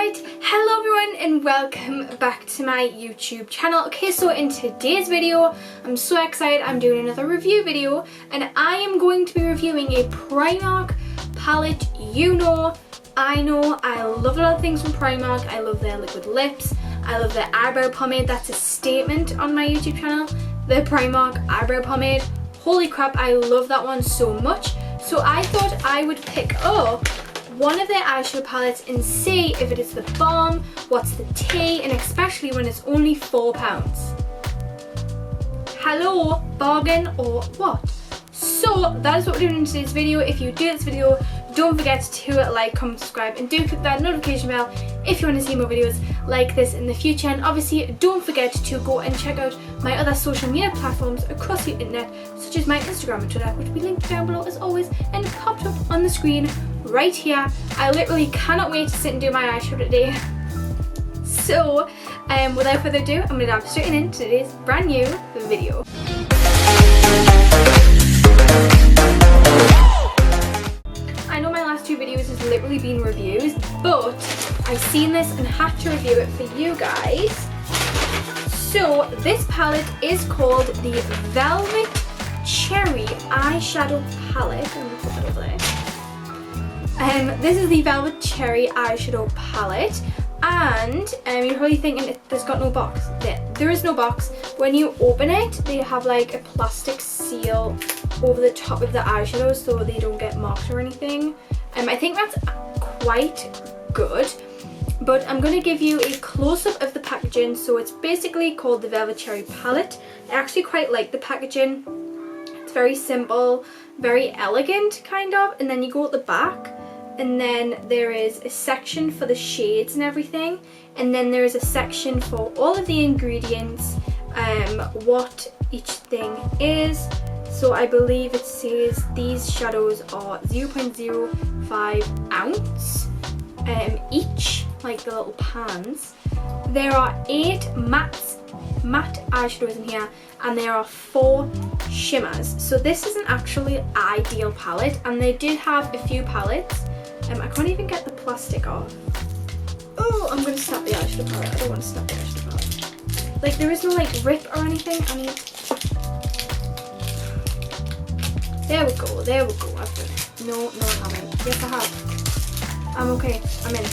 Alright, hello everyone and welcome back to my YouTube channel. Okay, so in today's video, I'm so excited, I'm doing another review video and I am going to be reviewing a Primark palette. I know, I love a lot of things from Primark. I love their liquid lips, I love their eyebrow pomade. That's a statement on my YouTube channel. The Primark eyebrow pomade, holy crap, I love that one so much. So I thought I would pick up one of their eyeshadow palettes and see if it is the bomb, what's the tea, and especially when it's only £4. Hello, bargain or what? So that is what we're doing in today's video. If you do this video, don't forget to like, comment, subscribe, and do click that notification bell if you want to see more videos like this in the future. And obviously don't forget to go and check out my other social media platforms across the internet, such as my Instagram and Twitter, which will be linked down below as always and popped up on the screen right here. I literally cannot wait to sit and do my eyeshadow today. So without further ado, I'm going to dive straight into today's brand new video. I know my last two videos has literally been reviews, but I've seen this and had to review it for you guys. So this palette is called the Velvet Cherry Eyeshadow Palette. I'm going to put that over there. This is the Velvet Cherry Eyeshadow Palette, and you're probably thinking there's got no box. There is no box. When you open it, they have like a plastic seal over the top of the eyeshadows so they don't get marked or anything. I think that's quite good, but I'm going to give you a close-up of the packaging. So it's basically called the Velvet Cherry Palette. I actually quite like the packaging. It's very simple, very elegant kind of, and then you go at the back and then there is a section for the shades and everything, and then there is a section for all of the ingredients, what each thing is. So I believe it says these shadows are 0.05 ounce each, like the little pans. There are 8 matte eyeshadows in here, and there are 4 shimmers. So this is an actually ideal palette, and they did have a few palettes. I can't even get the plastic off. Oh, I'm going to snap the eyeshadow palette. I don't want to snap the eyeshadow palette. Like, there is no like rip or anything. There we go, I've done it. No, I haven't. Yes, I have. I'm okay, I'm in.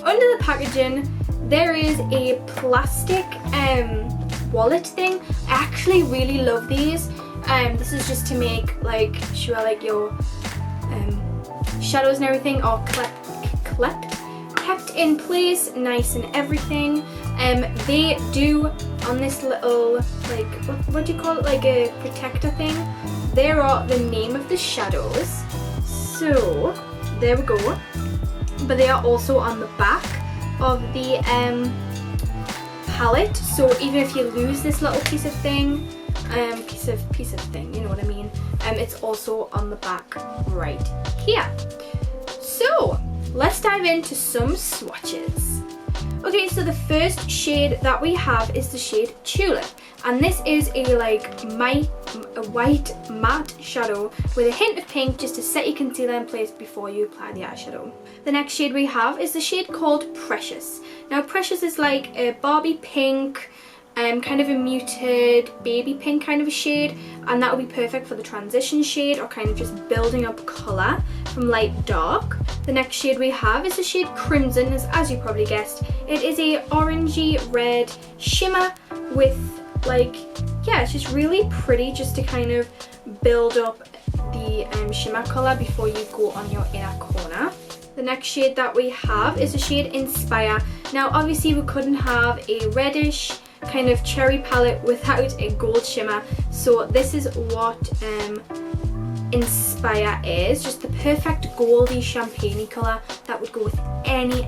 Under the packaging, there is a plastic wallet thing. I actually really love these. This is just to make like sure like your shadows and everything are kept in place, nice and everything. They do on this little like what do you call it, like a protector thing. There are the name of the shadows, so there we go. But they are also on the back of the palette, so even if you lose this little piece of thing, you know what I mean, it's also on the back right here. So let's dive into some swatches. Okay, so the first shade that we have is the shade Tulip, and this is a like a white matte shadow with a hint of pink just to set your concealer in place before you apply the eyeshadow. The next shade we have is the shade called Precious. Now Precious is like a Barbie pink, kind of a muted baby pink kind of a shade, and that would be perfect for the transition shade or kind of just building up colour from light to dark. The next shade we have is the shade Crimson, as you probably guessed. It is a orangey red shimmer with like, yeah, it's just really pretty just to kind of build up the shimmer colour before you go on your inner corner. The next shade that we have is the shade Inspire. Now obviously we couldn't have a reddish kind of cherry palette without a gold shimmer, so this is what Inspire is, just the perfect goldy champagne colour that would go with any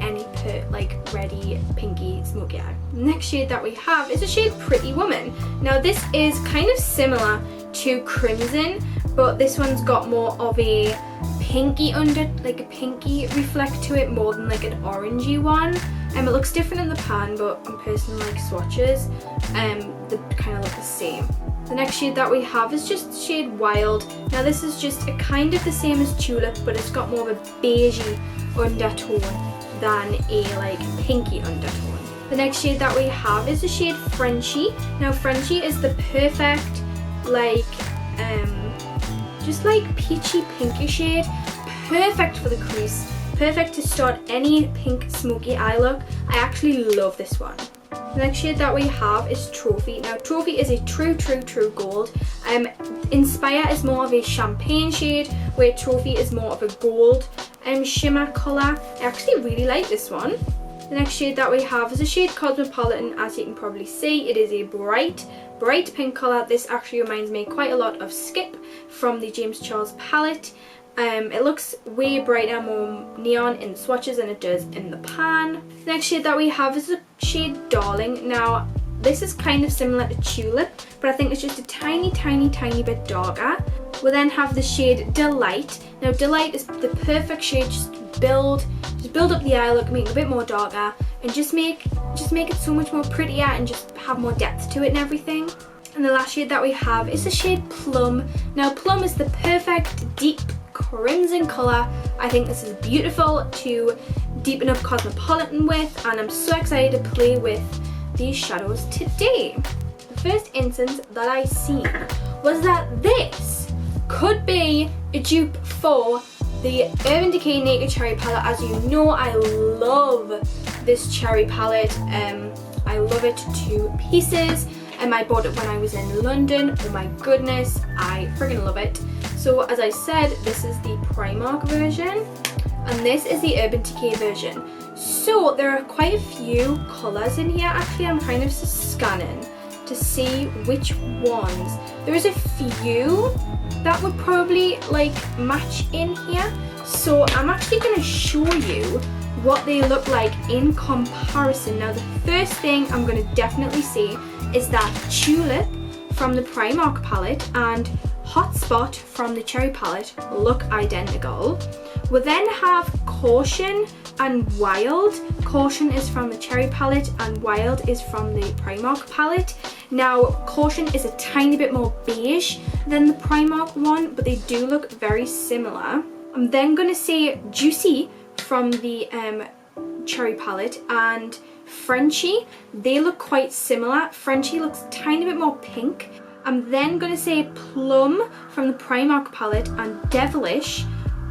like reddy pinky smoky eye. Next shade that we have is the shade Pretty Woman. Now this is kind of similar to Crimson, but this one's got more of a pinky like a pinky reflect to it more than like an orangey one. It looks different in the pan, but in person like swatches, they kind of look the same. The next shade that we have is just shade Wild. Now this is just a kind of the same as Tulip, but it's got more of a beigey undertone than a like pinky undertone. The next shade that we have is the shade Frenchie. Now Frenchie is the perfect like just like peachy pinky shade, perfect for the crease, perfect to start any pink smoky eye look. I actually love this one. The next shade that we have is Trophy. Now Trophy is a true gold. Inspire is more of a champagne shade, where Trophy is more of a gold shimmer colour. I actually really like this one. The next shade that we have is a shade Cosmopolitan. As you can probably see, it is a bright pink colour. This actually reminds me quite a lot of Skip from the James Charles palette. It looks way brighter, more neon in the swatches than it does in the pan. The next shade that we have is the shade Darling. Now this is kind of similar to Tulip, but I think it's just a tiny bit darker. We then have the shade Delight. Now Delight is the perfect shade just to build up the eye look, make it a bit more darker, and just make it so much more prettier and just have more depth to it and everything. And the last shade that we have is the shade Plum. Now Plum is the perfect deep crimson colour. I think this is beautiful to deepen up Cosmopolitan with, and I'm so excited to play with these shadows today. The first instance that I seen was that this could be a dupe for the Urban Decay Naked Cherry palette. As you know, I love this cherry palette. I love it to pieces. I bought it when I was in London. Oh my goodness, I freaking love it. So as I said, this is the Primark version and this is the Urban Decay version. So there are quite a few colours in here. Actually, I'm kind of scanning to see which ones. There is a few that would probably like match in here. So I'm actually going to show you what they look like in comparison. Now the first thing I'm going to definitely say is that Tulip from the Primark palette and Hotspot from the Cherry palette look identical. We then have Caution and Wild. Caution is from the Cherry palette and Wild is from the Primark palette. Now Caution is a tiny bit more beige than the Primark one, but they do look very similar. I'm then going to say Juicy from the Cherry palette and Frenchie. They look quite similar. Frenchie looks a tiny bit more pink. I'm then going to say Plum from the Primark palette and Devilish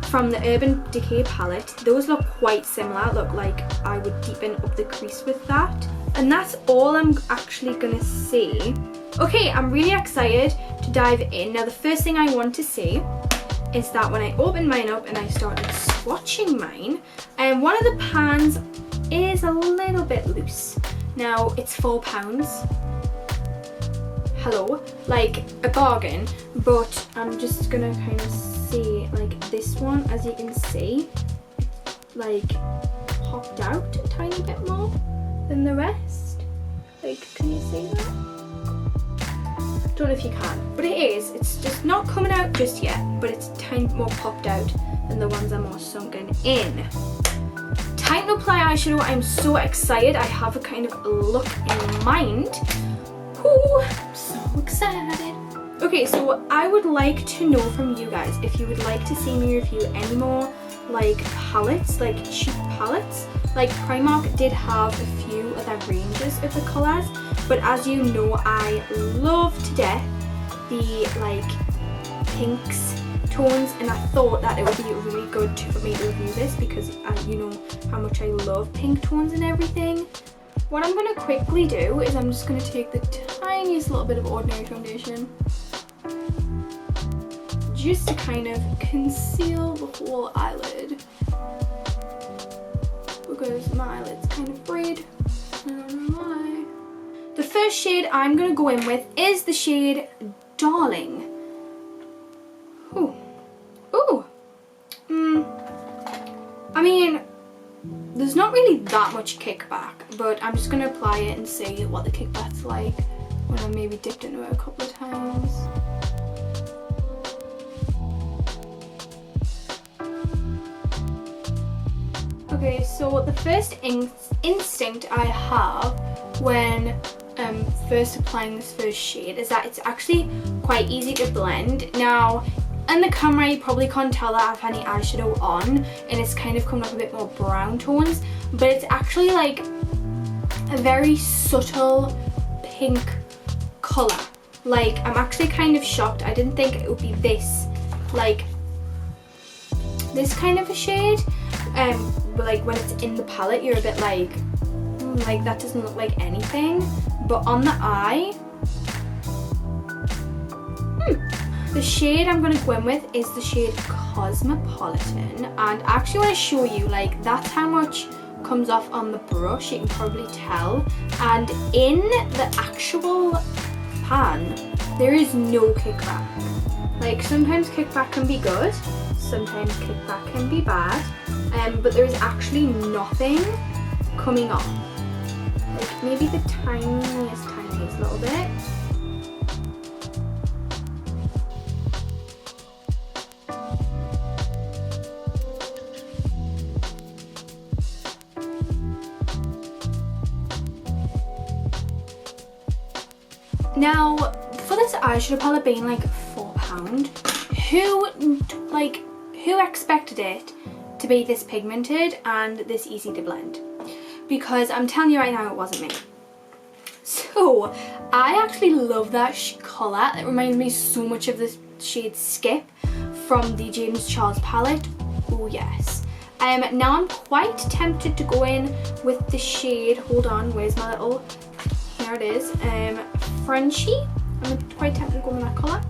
from the Urban Decay palette. Those look quite similar. Look like I would deepen up the crease with that. And that's all I'm actually going to say. Okay, I'm really excited to dive in. Now the first thing I want to say is that when I opened mine up and I started swatching mine, one of the pans is a little bit loose. Now it's £4. Hello, like a bargain, but I'm just gonna kind of see like this one, as you can see, like popped out a tiny bit more than the rest. Like, can you see that? Don't know if you can, but it's just not coming out just yet, but it's a tiny bit more popped out than the ones that are more sunken in. Time to apply eyeshadow. I'm so excited. I have a kind of look in mind. Ooh, I'm so excited. Okay, so I would like to know from you guys if you would like to see me review any more like palettes, like cheap palettes. Like Primark did have a few of their ranges of the colours, but as you know, I love to death the like pinks tones, and I thought that it would be really good for me to review this because you know how much I love pink tones and everything. What I'm going to quickly do is I'm just going to take the tiniest little bit of ordinary foundation just to kind of conceal the whole eyelid because my eyelid's kind of frayed. I don't know why. The first shade I'm going to go in with is the shade Darling. Ooh. Ooh. I mean, there's not really that much kickback, but I'm just going to apply it and see what the kickback's like when I maybe dipped into it a couple of times. Okay, so the first instinct I have when first applying this first shade is that it's actually quite easy to blend. Now, in the camera you probably can't tell that I have any eyeshadow on, and it's kind of coming up a bit more brown tones, but it's actually like a very subtle pink colour. Like, I'm actually kind of shocked. I didn't think it would be this, like, this kind of a shade. But like when it's in the palette you're a bit like that doesn't look like anything, but on the eye, the shade I'm going to go in with is the shade Cosmopolitan, and I actually want to show you, like, that's how much comes off on the brush, you can probably tell, and in the actual pan there is no kickback. Like, sometimes kickback can be good, sometimes kickback can be bad, but there's actually nothing coming off. Like, maybe the tiniest little bit. Now, for this eyeshadow palette being like £4, who expected it to be this pigmented and this easy to blend? Because I'm telling you right now, it wasn't me. So I actually love that colour. It reminds me so much of the shade Skip from the James Charles palette. Oh yes. Now I'm quite tempted to go in with the shade, hold on, where's my little, here it is, Frenchie. I'm quite tempted to go with that colour.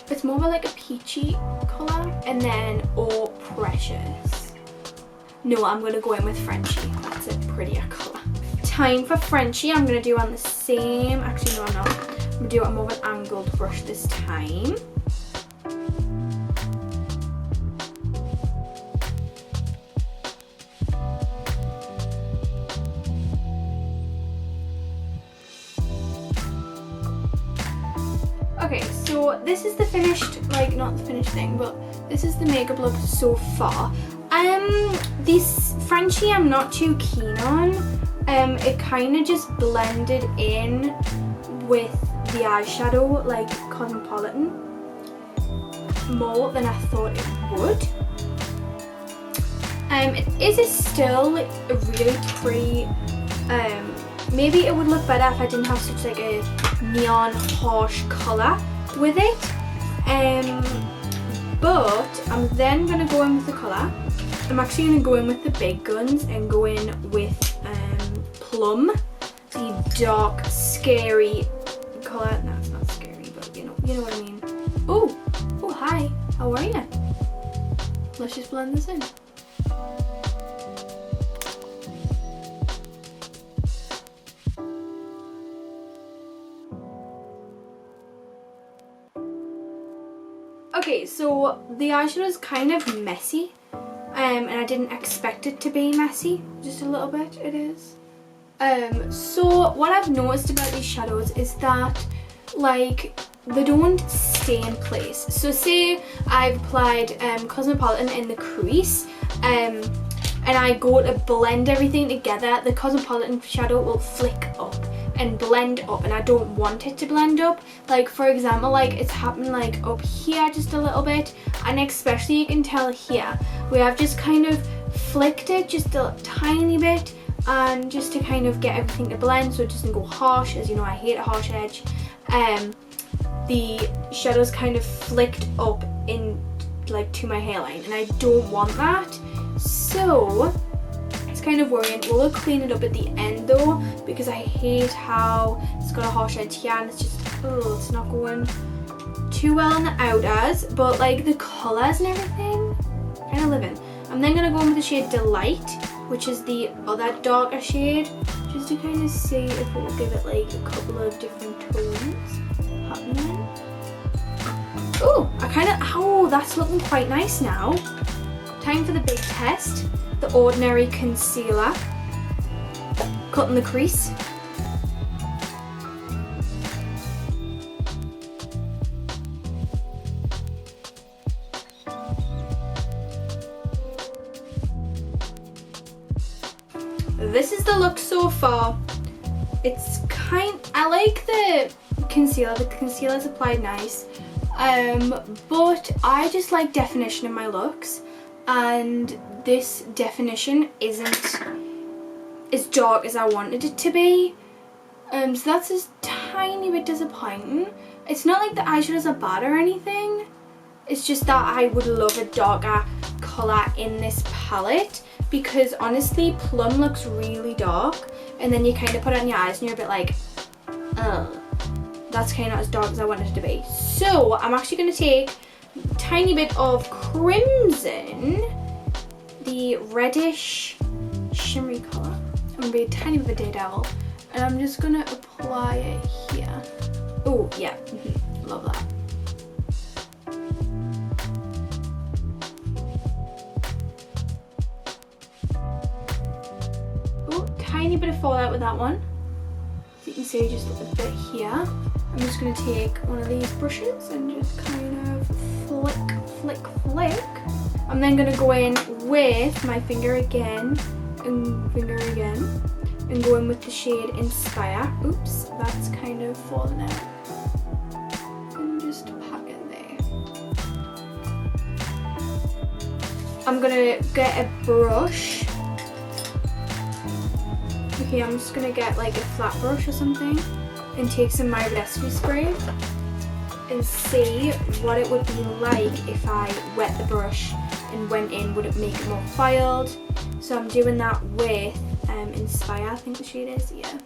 It's more of like a peachy colour. And then, oh, Precious. No, I'm going to go in with Frenchie. That's a prettier colour. Time for Frenchie. I'm going to do on the same, actually no I'm not. I'm going to do it on more of an angled brush this time. Okay, so this is the finished, like, not the finished thing, but this is the makeup look so far. This Frenchie I'm not too keen on. It kind of just blended in with the eyeshadow, like Cosmopolitan, more than I thought it would. It is still a really pretty, maybe it would look better if I didn't have such like a neon harsh colour with it, but I'm then going to go in with the colour. I'm actually going to go in with the big guns and go in with Plum, the dark scary colour. No, it's not scary, but you know what I mean. Oh hi, how are you? Let's just blend this in. Okay, so the eyeshadow is kind of messy, and I didn't expect it to be messy. Just a little bit, it is. So what I've noticed about these shadows is that, like, they don't stay in place. So say I've applied Cosmopolitan in the crease, and I go to blend everything together, the Cosmopolitan shadow will flick up and blend up, and I don't want it to blend up. Like, for example, like it's happening like up here just a little bit, and especially you can tell here where I've just kind of flicked it just a tiny bit, and just to kind of get everything to blend so it doesn't go harsh. As you know, I hate a harsh edge. The shadow's kind of flicked up in like to my hairline, and I don't want that. So it's kind of worrying. We'll clean it up at the end though, because I hate how it's got a harsh edge here, and it's just, oh, it's not going too well on the outers, but like the colours and everything, kind of living. I'm then going to go in with the shade Delight, which is the other darker shade, just to kind of see if it will give it like a couple of different tones happening. Oh, that's looking quite nice now. Time for the big test, the Ordinary Concealer. Cutting the crease. This is the look so far. I like the concealer. The concealer's applied nice. But I just like definition in my looks, and this definition isn't as dark as I wanted it to be. So that's just tiny bit disappointing. It's not like the eyeshadows are bad or anything. It's just that I would love a darker colour in this palette, because honestly plum looks really dark, and then you kind of put it on your eyes and you're a bit like, oh, that's kind of not as dark as I wanted it to be. So I'm actually going to take a tiny bit of crimson, the reddish shimmery colour. I'm going to be a tiny bit of a daredevil, and I'm just going to apply it here. Oh yeah, love that. Oh, tiny bit of fallout with that one. As you can see, just a bit here. I'm just going to take one of these brushes and just kind of flick. I'm then going to go in with my finger again and go in with the shade Inspire. Oops, that's kind of fallen out. And just pack it there. I'm going to get a brush. Okay, I'm just going to get like a flat brush or something and take some My Rescue spray and see what it would be like if I wet the brush and went in. Would it make it more filed? So I'm doing that with Inspire, I think the shade is, yeah.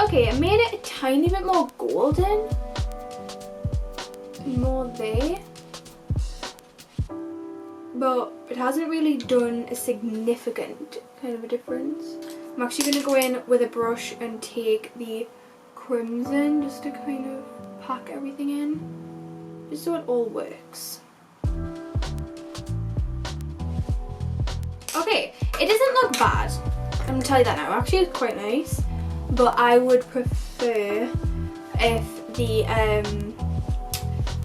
Okay, I made it a tiny bit more golden. More there. But it hasn't really done a significant kind of a difference. I'm actually going to go in with a brush and take the crimson just to kind of pack everything in, just so it all works. Okay, it doesn't look bad, I'm going to tell you that now. Actually it's quite nice, but I would prefer if the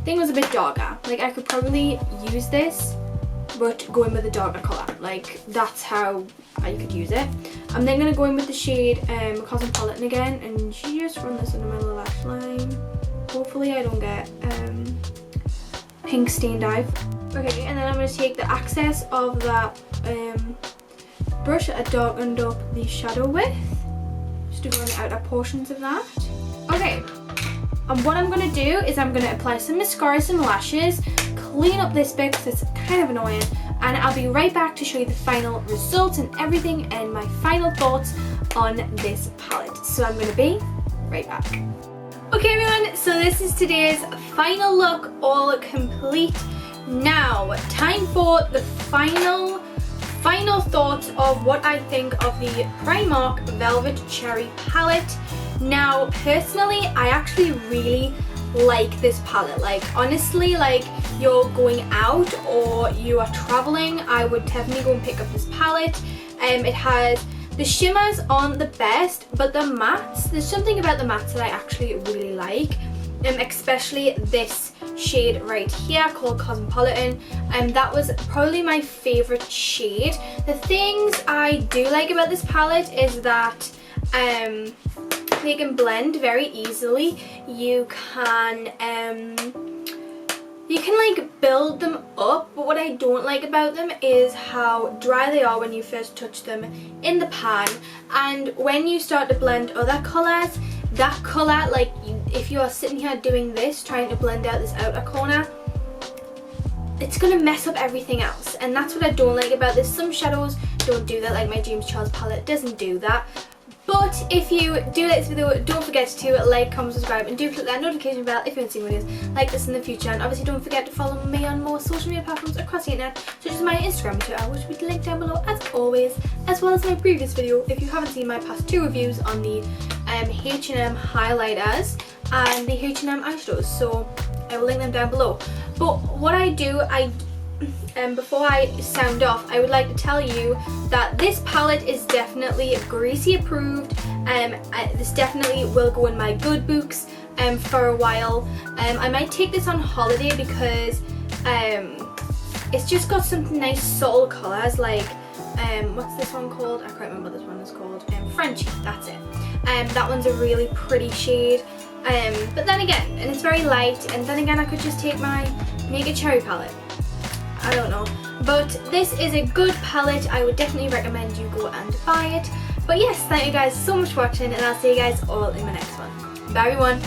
thing was a bit darker. Like I could probably use this but go in with a darker colour. Like that's how I could use it. I'm then going to go in with the shade Cosmo Palette again and just run this under my little lash line. Hopefully I don't get pink stained eye. Okay, and then I'm going to take the excess of that brush that I darkened up the shadow with, just to go on the outer portions of that. Okay, and what I'm going to do is I'm going to apply some mascara, some lashes, clean up this bit because it's kind of annoying, and I'll be right back to show you the final results and everything and my final thoughts on this palette. So I'm going to be right back. Okay everyone, so this is today's final look, all complete. Now, time for the final thoughts of what I think of the Primark Velvet Cherry palette. Now, personally, I actually really like this palette. Like, honestly, like you're going out or you are traveling, I would definitely go and pick up this palette. It has the shimmers aren't the best, but the mattes, there's something about the mattes that I actually really like, especially this shade right here called Cosmopolitan, and that was probably my favorite shade. The things I do like about this palette is that they can blend very easily. You can like build them up, but what I don't like about them is how dry they are when you first touch them in the pan, and when you start to blend other colours, that colour, like if you are sitting here doing this, trying to blend out this outer corner, it's going to mess up everything else, and that's what I don't like about this. Some shadows don't do that, like my James Charles palette doesn't do that. But if you do like this video, don't forget to like, comment, subscribe, and do click that notification bell if you want to see videos like this in the future. And obviously don't forget to follow me on more social media platforms across the internet, such as my Instagram and Twitter, which will be linked down below as always, as well as my previous video if you haven't seen my past 2 reviews on the H&M highlighters and the H&M eyeshadows, so I will link them down below. But what I do, before I sound off, I would like to tell you that this palette is definitely Greasy approved. This definitely will go in my good books for a while. I might take this on holiday because it's just got some nice subtle colours. Like what's this one called? I can't remember what this one is called. Frenchie, that's it. That one's a really pretty shade. But then again, and it's very light, and then again I could just take my Naked Cherry palette. I don't know. But this is a good palette. I would definitely recommend you go and buy it. But yes, thank you guys so much for watching, and I'll see you guys all in my next one. Bye everyone.